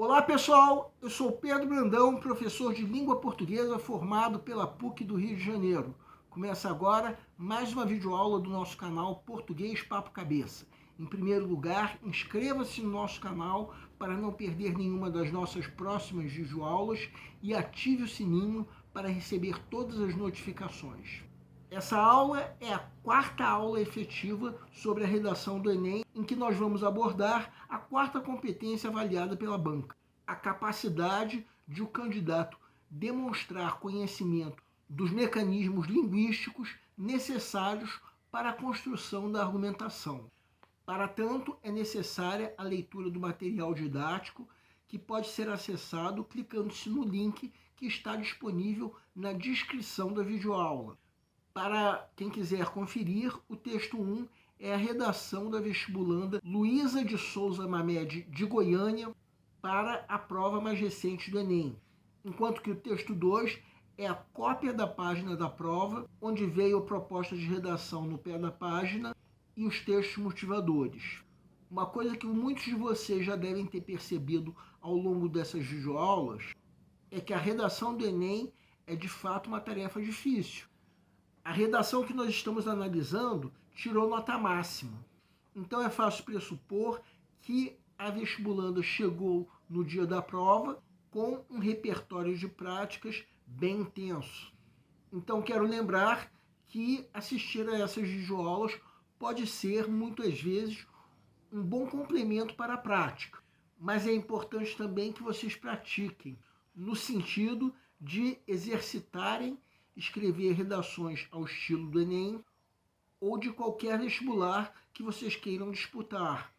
Olá pessoal, eu sou Pedro Brandão, professor de língua portuguesa formado pela PUC do Rio de Janeiro. Começa agora mais uma videoaula do nosso canal Português Papo Cabeça. Em primeiro lugar, inscreva-se no nosso canal para não perder nenhuma das nossas próximas videoaulas e ative o sininho para receber todas as notificações. Essa aula é a quarta aula efetiva sobre a redação do Enem, em que nós vamos abordar a quarta competência avaliada pela banca, a capacidade de o candidato demonstrar conhecimento dos mecanismos linguísticos necessários para a construção da argumentação. Para tanto, é necessária a leitura do material didático, que pode ser acessado clicando-se no link que está disponível na descrição da videoaula. Para quem quiser conferir, o texto 1 é a redação da vestibulanda Luísa de Souza Mamed, de Goiânia, para a prova mais recente do Enem. Enquanto que o texto 2 é a cópia da página da prova, onde veio a proposta de redação no pé da página e os textos motivadores. Uma coisa que muitos de vocês já devem ter percebido ao longo dessas videoaulas é que a redação do Enem é de fato uma tarefa difícil. A redação que nós estamos analisando tirou nota máxima. Então é fácil pressupor que a vestibulanda chegou no dia da prova com um repertório de práticas bem intenso. Então quero lembrar que assistir a essas videoaulas pode ser, muitas vezes, um bom complemento para a prática. Mas é importante também que vocês pratiquem, no sentido de exercitarem escrever redações ao estilo do Enem ou de qualquer vestibular que vocês queiram disputar.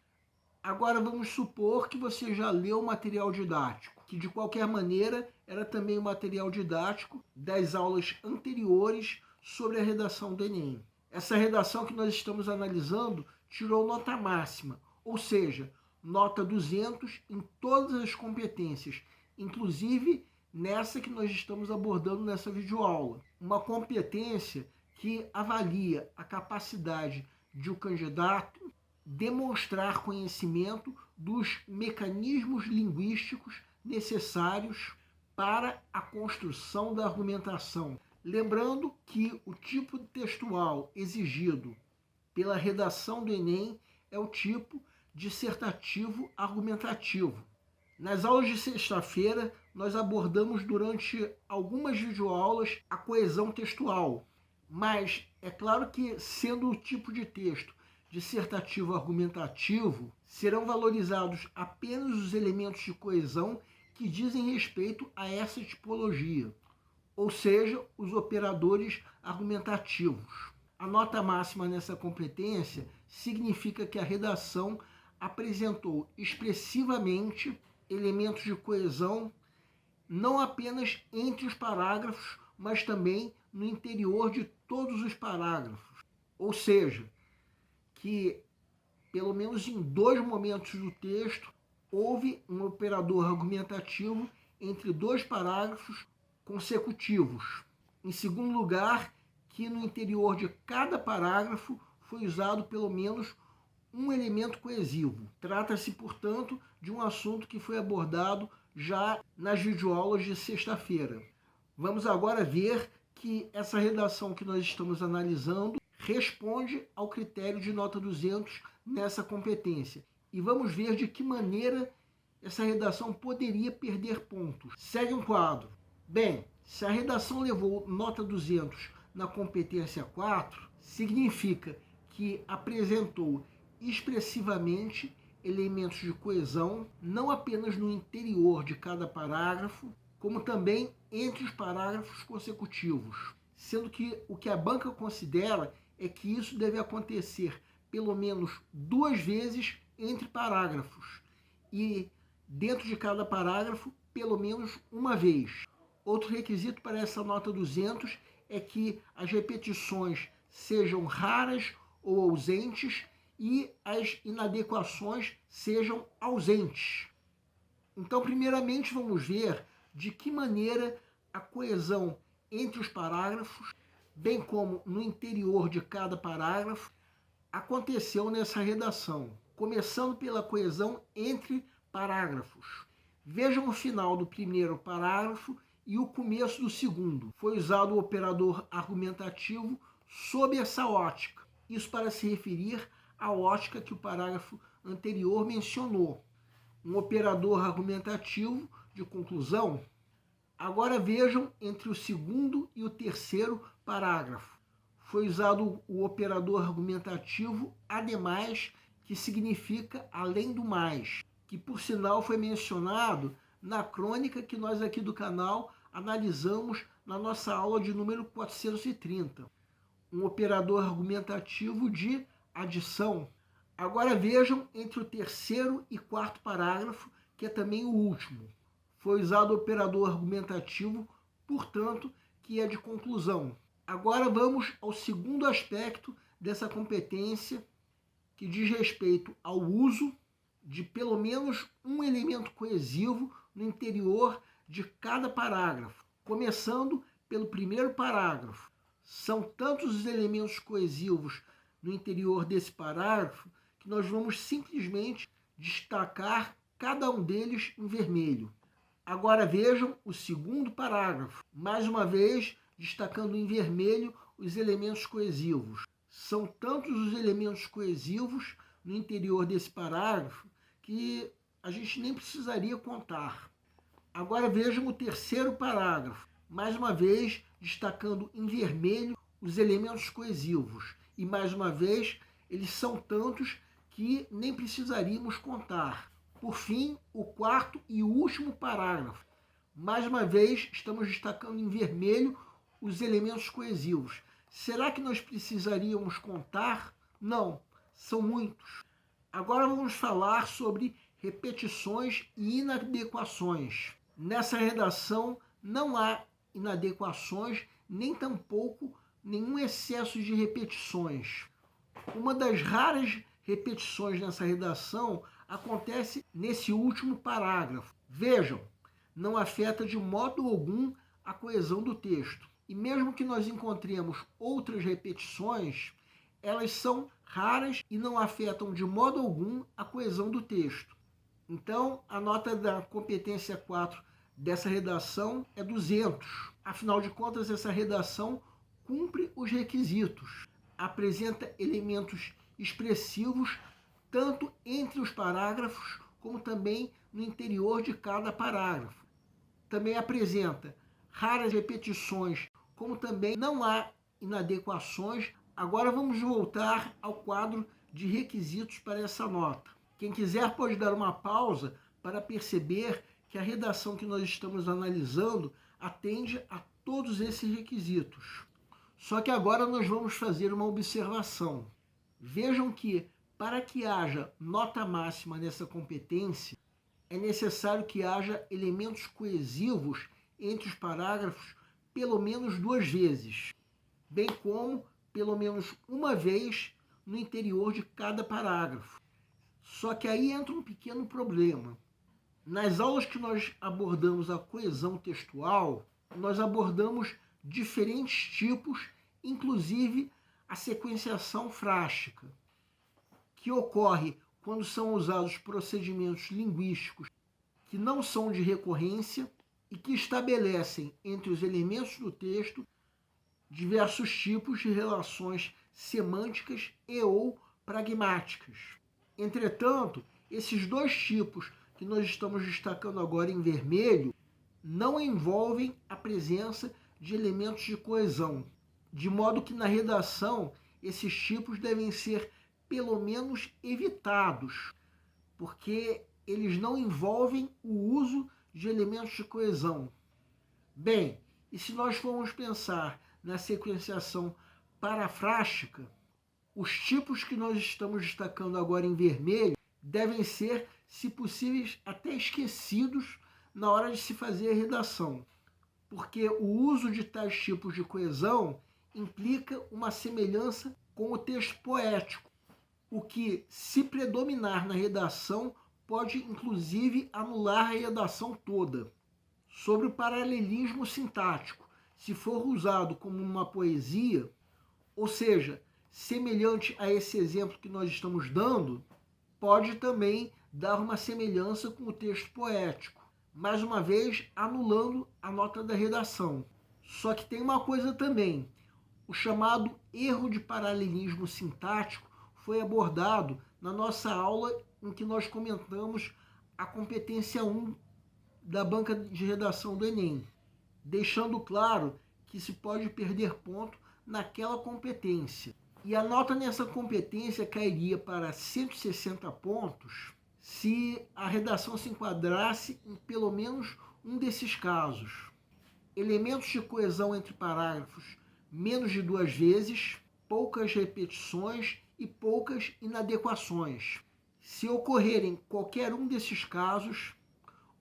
Agora vamos supor que você já leu o material didático, que de qualquer maneira era também o material didático das aulas anteriores sobre a redação do Enem. Essa redação que nós estamos analisando tirou nota máxima, ou seja, nota 200 em todas as competências, inclusive nessa que nós estamos abordando nessa videoaula. Uma competência que avalia a capacidade de o candidato demonstrar conhecimento dos mecanismos linguísticos necessários para a construção da argumentação. Lembrando que o tipo textual exigido pela redação do Enem é o tipo dissertativo argumentativo. Nas aulas de sexta-feira, nós abordamos durante algumas videoaulas a coesão textual, mas é claro que, sendo o tipo de texto dissertativo argumentativo, serão valorizados apenas os elementos de coesão que dizem respeito a essa tipologia, ou seja, os operadores argumentativos. A nota máxima nessa competência significa que a redação apresentou expressivamente elementos de coesão, não apenas entre os parágrafos, mas também no interior de todos os parágrafos. Ou seja, que pelo menos em 2 momentos do texto houve um operador argumentativo entre 2 parágrafos consecutivos. Em segundo lugar, que no interior de cada parágrafo foi usado pelo menos um elemento coesivo. Trata-se, portanto, de um assunto que foi abordado já nas videoaulas de sexta-feira. Vamos agora ver que essa redação que nós estamos analisando responde ao critério de nota 200 nessa competência. E vamos ver de que maneira essa redação poderia perder pontos. Segue um quadro. Bem, se a redação levou nota 200 na competência 4, significa que apresentou expressivamente elementos de coesão, não apenas no interior de cada parágrafo, como também entre os parágrafos consecutivos, sendo que o que a banca considera é que isso deve acontecer pelo menos 2 vezes entre parágrafos e dentro de cada parágrafo pelo menos uma vez. Outro requisito para essa nota 200 é que as repetições sejam raras ou ausentes e as inadequações sejam ausentes. Então, primeiramente, vamos ver de que maneira a coesão entre os parágrafos, bem como no interior de cada parágrafo, aconteceu nessa redação. Começando pela coesão entre parágrafos. Vejam o final do primeiro parágrafo e o começo do segundo. Foi usado o operador argumentativo sob essa ótica. Isso para se referir à ótica que o parágrafo anterior mencionou. Um operador argumentativo de conclusão. Agora vejam entre o segundo e o terceiro parágrafo. Foi usado o operador argumentativo ademais, que significa além do mais, que por sinal foi mencionado na crônica que nós aqui do canal analisamos na nossa aula de número 430. Um operador argumentativo de adição. Agora vejam entre o terceiro e quarto parágrafo, que é também o último. Foi usado o operador argumentativo, portanto, que é de conclusão. Agora vamos ao segundo aspecto dessa competência, que diz respeito ao uso de pelo menos um elemento coesivo no interior de cada parágrafo. Começando pelo primeiro parágrafo. São tantos os elementos coesivos no interior desse parágrafo que nós vamos simplesmente destacar cada um deles em vermelho. Agora vejam o segundo parágrafo. Mais uma vez, destacando em vermelho os elementos coesivos. São tantos os elementos coesivos no interior desse parágrafo que a gente nem precisaria contar. Agora vejam o terceiro parágrafo. Mais uma vez, destacando em vermelho os elementos coesivos. E mais uma vez, eles são tantos que nem precisaríamos contar. Por fim, o quarto e último parágrafo. Mais uma vez, estamos destacando em vermelho os elementos coesivos. Será que nós precisaríamos contar? Não, são muitos. Agora vamos falar sobre repetições e inadequações. Nessa redação não há inadequações, nem tampouco nenhum excesso de repetições. Uma das raras repetições nessa redação acontece nesse último parágrafo. Vejam, não afeta de modo algum a coesão do texto. E mesmo que nós encontremos outras repetições, elas são raras e não afetam de modo algum a coesão do texto. Então, a nota da competência 4 dessa redação é 200. Afinal de contas, essa redação cumpre os requisitos. Apresenta elementos expressivos tanto entre os parágrafos como também no interior de cada parágrafo. Também apresenta raras repetições, como também não há inadequações. Agora vamos voltar ao quadro de requisitos para essa nota. Quem quiser pode dar uma pausa para perceber que a redação que nós estamos analisando atende a todos esses requisitos. Só que agora nós vamos fazer uma observação. Vejam que, para que haja nota máxima nessa competência, é necessário que haja elementos coesivos entre os parágrafos pelo menos 2 vezes, bem como pelo menos uma vez no interior de cada parágrafo. Só que aí entra um pequeno problema. Nas aulas que nós abordamos a coesão textual, nós abordamos diferentes tipos, inclusive a sequenciação frástica, que ocorre quando são usados procedimentos linguísticos que não são de recorrência e que estabelecem entre os elementos do texto diversos tipos de relações semânticas e ou pragmáticas. Entretanto, esses dois tipos que nós estamos destacando agora em vermelho não envolvem a presença de elementos de coesão, de modo que na redação esses tipos devem ser pelo menos evitados, porque eles não envolvem o uso de elementos de coesão. Bem, e se nós formos pensar na sequenciação parafrástica, os tipos que nós estamos destacando agora em vermelho devem ser, se possíveis, até esquecidos na hora de se fazer a redação, porque o uso de tais tipos de coesão implica uma semelhança com o texto poético, o que, se predominar na redação, pode inclusive anular a redação toda. Sobre o paralelismo sintático, se for usado como uma poesia, ou seja, semelhante a esse exemplo que nós estamos dando, pode também dar uma semelhança com o texto poético. mais uma vez anulando a nota da redação. Só que tem uma coisa também, o chamado erro de paralelismo sintático foi abordado na nossa aula em que nós comentamos a competência 1 da banca de redação do Enem, deixando claro que se pode perder ponto naquela competência. E a nota nessa competência cairia para 160 pontos se a redação se enquadrasse em pelo menos um desses casos. Elementos de coesão entre parágrafos menos de 2 vezes, poucas repetições e poucas inadequações. Se ocorrerem qualquer um desses casos,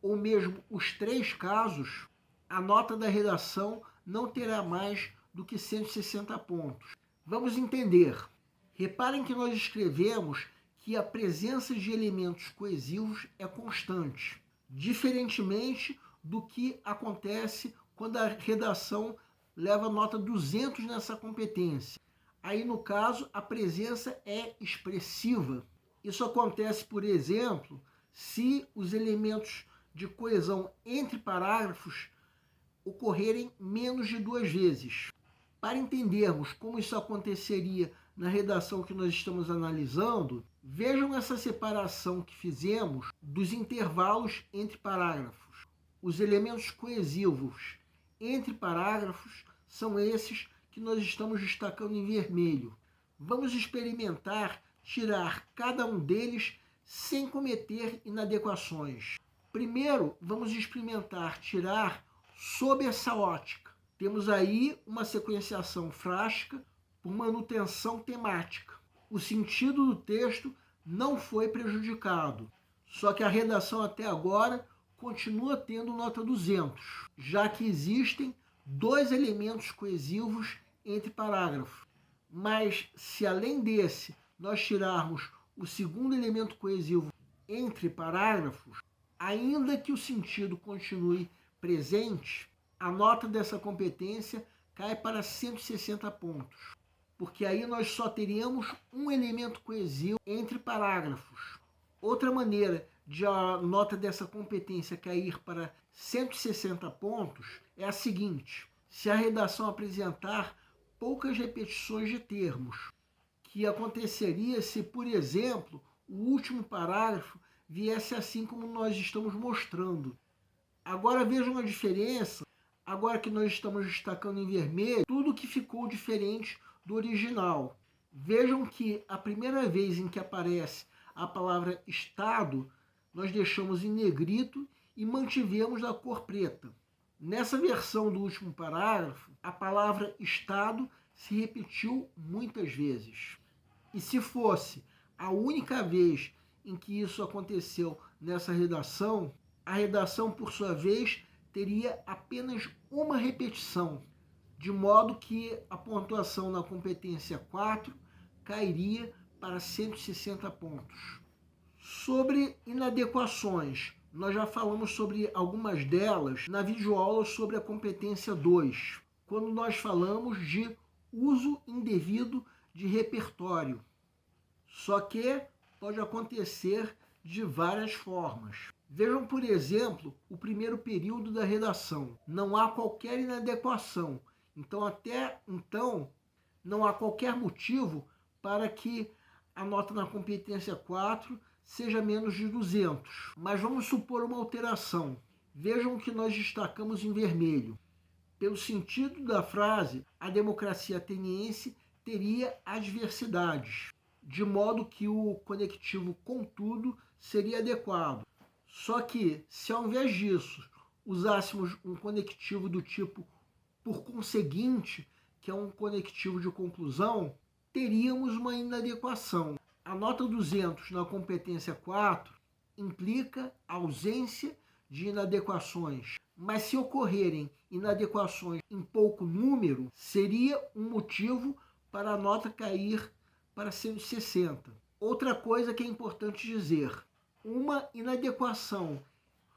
ou mesmo os 3 casos, a nota da redação não terá mais do que 160 pontos. Vamos entender. Reparem que nós escrevemos que a presença de elementos coesivos é constante, diferentemente do que acontece quando a redação leva nota 200 nessa competência. Aí, no caso, a presença é expressiva. Isso acontece, por exemplo, se os elementos de coesão entre parágrafos ocorrerem menos de 2 vezes. Para entendermos como isso aconteceria na redação que nós estamos analisando, vejam essa separação que fizemos dos intervalos entre parágrafos. Os elementos coesivos entre parágrafos são esses que nós estamos destacando em vermelho. Vamos experimentar tirar cada um deles sem cometer inadequações. Primeiro, vamos experimentar tirar sob essa ótica. Temos aí uma sequenciação frástica por manutenção temática. O sentido do texto não foi prejudicado, só que a redação até agora continua tendo nota 200, já que existem 2 elementos coesivos entre parágrafos. Mas se além desse nós tirarmos o segundo elemento coesivo entre parágrafos, ainda que o sentido continue presente, a nota dessa competência cai para 160 pontos, porque aí nós só teríamos um elemento coesivo entre parágrafos. Outra maneira de a nota dessa competência cair para 160 pontos é a seguinte: se a redação apresentar poucas repetições de termos, que aconteceria se, por exemplo, o último parágrafo viesse assim como nós estamos mostrando. Agora vejam a diferença, agora que nós estamos destacando em vermelho, tudo que ficou diferente do original. Vejam que a primeira vez em que aparece a palavra Estado, nós deixamos em negrito e mantivemos a cor preta. Nessa versão do último parágrafo, a palavra Estado se repetiu muitas vezes. E se fosse a única vez em que isso aconteceu nessa redação, a redação, por sua vez, teria apenas uma repetição, de modo que a pontuação na competência 4 cairia para 160 pontos. Sobre inadequações, nós já falamos sobre algumas delas na videoaula sobre a competência 2, quando nós falamos de uso indevido de repertório. Só que pode acontecer de várias formas. Vejam, por exemplo, o primeiro período da redação. Não há qualquer inadequação. Então, até então, não há qualquer motivo para que a nota na competência 4 seja menos de 200. Mas vamos supor uma alteração. Vejam que nós destacamos em vermelho. Pelo sentido da frase, a democracia ateniense teria adversidades, de modo que o conectivo contudo seria adequado. Só que, se ao invés disso usássemos um conectivo do tipo por conseguinte, que é um conectivo de conclusão, teríamos uma inadequação. A nota 200 na competência 4 implica a ausência de inadequações, mas se ocorrerem inadequações em pouco número, seria um motivo para a nota cair para 160. Outra coisa que é importante dizer: uma inadequação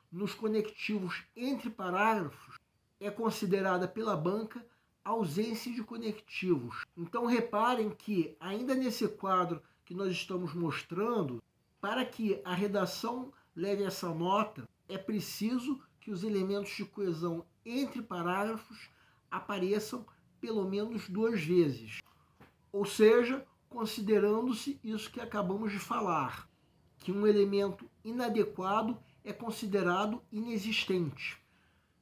nos conectivos entre parágrafos é considerada pela banca ausência de conectivos. Então reparem que, ainda nesse quadro que nós estamos mostrando, para que a redação leve essa nota, é preciso que os elementos de coesão entre parágrafos apareçam pelo menos 2 vezes. Ou seja, considerando-se isso que acabamos de falar, que um elemento inadequado é considerado inexistente.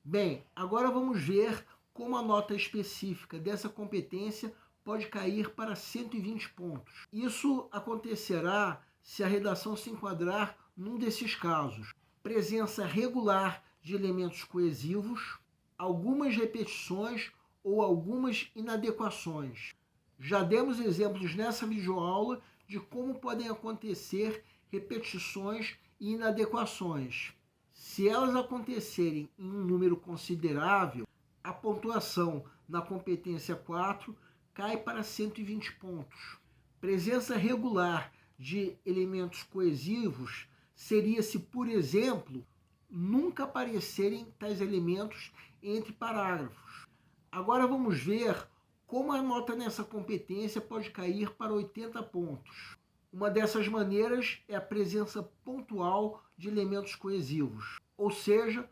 Bem, agora vamos ver como a nota específica dessa competência pode cair para 120 pontos. Isso acontecerá se a redação se enquadrar num desses casos: presença regular de elementos coesivos, algumas repetições ou algumas inadequações. Já demos exemplos nessa videoaula de como podem acontecer repetições e inadequações. Se elas acontecerem em um número considerável, a pontuação na competência 4 cai para 120 pontos. Presença regular de elementos coesivos seria se, por exemplo, nunca aparecerem tais elementos entre parágrafos. Agora vamos ver como a nota nessa competência pode cair para 80 pontos. Uma dessas maneiras é a presença pontual de elementos coesivos, ou seja,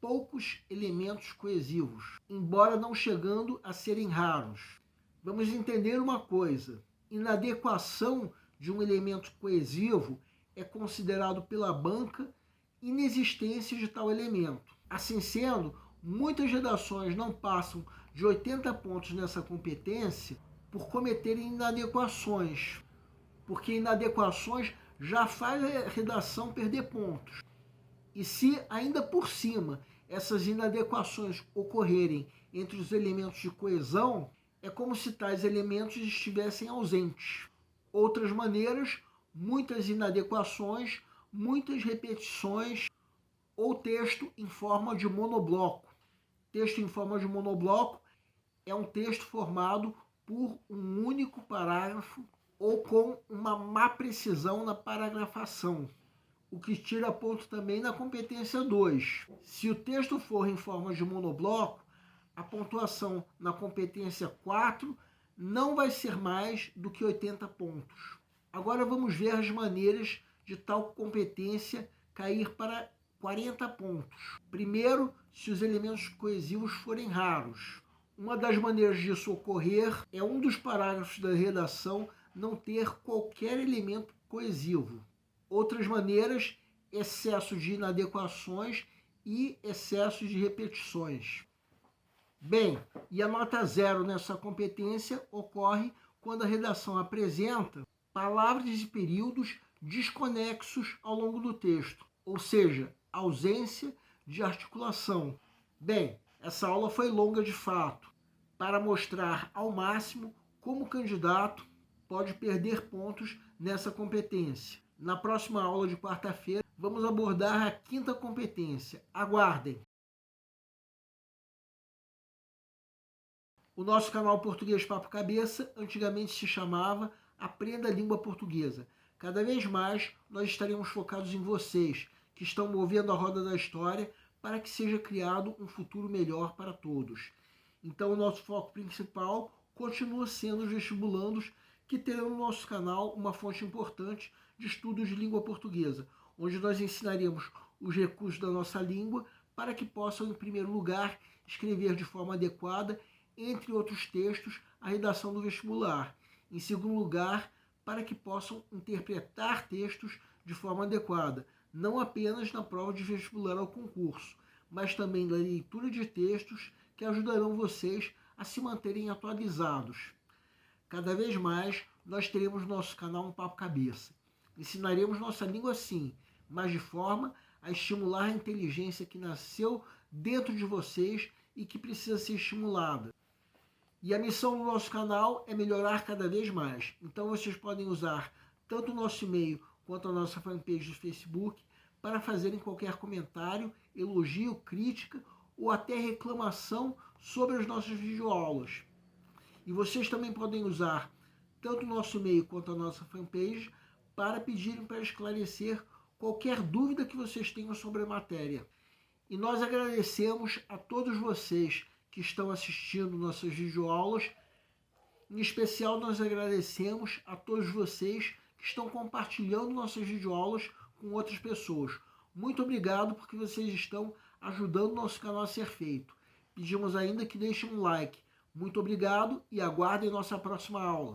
poucos elementos coesivos, embora não chegando a serem raros. Vamos entender uma coisa: inadequação de um elemento coesivo é considerado pela banca inexistência de tal elemento. Assim sendo, muitas redações não passam de 80 pontos nessa competência por cometerem inadequações, porque inadequações já faz a redação perder pontos. E se ainda por cima essas inadequações ocorrerem entre os elementos de coesão, é como se tais elementos estivessem ausentes. Outras maneiras: muitas inadequações, muitas repetições ou texto em forma de monobloco. Texto em forma de monobloco é um texto formado por um único parágrafo ou com uma má precisão na paragrafação, o que tira ponto também na competência 2. Se o texto for em forma de monobloco, a pontuação na competência 4 não vai ser mais do que 80 pontos. Agora vamos ver as maneiras de tal competência cair para 40 pontos. Primeiro, se os elementos coesivos forem raros. Uma das maneiras disso ocorrer é um dos parágrafos da redação não ter qualquer elemento coesivo. Outras maneiras: excesso de inadequações e excesso de repetições. Bem, e a nota 0 nessa competência ocorre quando a redação apresenta palavras e períodos desconexos ao longo do texto, ou seja, ausência de articulação. Bem, essa aula foi longa de fato, para mostrar ao máximo como o candidato pode perder pontos nessa competência. Na próxima aula de quarta-feira, vamos abordar a 5ª competência. Aguardem! O nosso canal Português Papo Cabeça antigamente se chamava Aprenda a Língua Portuguesa. Cada vez mais nós estaremos focados em vocês, que estão movendo a roda da história para que seja criado um futuro melhor para todos. Então o nosso foco principal continua sendo os vestibulandos, que terão no nosso canal uma fonte importante de estudos de língua portuguesa, onde nós ensinaremos os recursos da nossa língua para que possam, em primeiro lugar, escrever de forma adequada, entre outros textos, a redação do vestibular. Em segundo lugar, para que possam interpretar textos de forma adequada, não apenas na prova de vestibular ao concurso, mas também na leitura de textos que ajudarão vocês a se manterem atualizados. Cada vez mais, nós teremos no nosso canal um Papo Cabeça. Ensinaremos nossa língua sim, mas de forma a estimular a inteligência que nasceu dentro de vocês e que precisa ser estimulada. E a missão do nosso canal é melhorar cada vez mais. Então vocês podem usar tanto o nosso e-mail quanto a nossa fanpage do Facebook para fazerem qualquer comentário, elogio, crítica ou até reclamação sobre as nossas videoaulas. E vocês também podem usar tanto o nosso e-mail quanto a nossa fanpage para pedirem para esclarecer qualquer dúvida que vocês tenham sobre a matéria. E nós agradecemos a todos vocês que estão assistindo nossas videoaulas. Em especial, nós agradecemos a todos vocês que estão compartilhando nossas videoaulas com outras pessoas. Muito obrigado porque vocês estão ajudando nosso canal a ser feito. Pedimos ainda que deixem um like. Muito obrigado e aguardem nossa próxima aula.